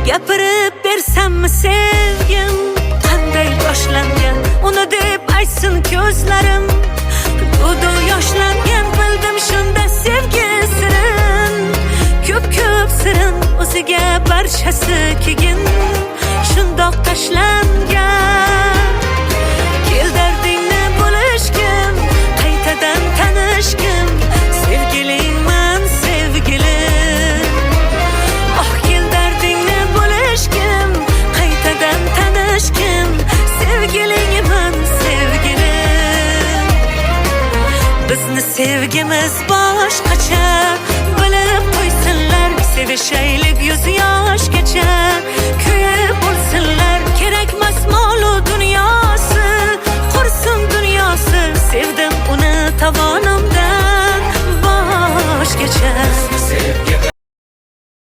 Gapirib bersammi sevgim qanday boshlangan, uni deb aytsin ko'zlarim. Dudu yoshlangan, bildim shunda sevgi sirin. Ko'p sirin o'ziga barchasi keyin shundoq tashlangan. Kel dardingni bo'lishgim, qaytadan tanishgim, sevgilingman sevgilim. Oh kel dardingni bo'lishgim, qaytadan tanishgim, sevgilingman sevgilim. Bizni sevgimiz boshqacha, bilib qo'ysinlar, sevishaylik yuz yoshgacha. Kuyib bo'lsinlar, kerakmas molu dunyosi, qursin dunyosi. Sevdim uni tavonim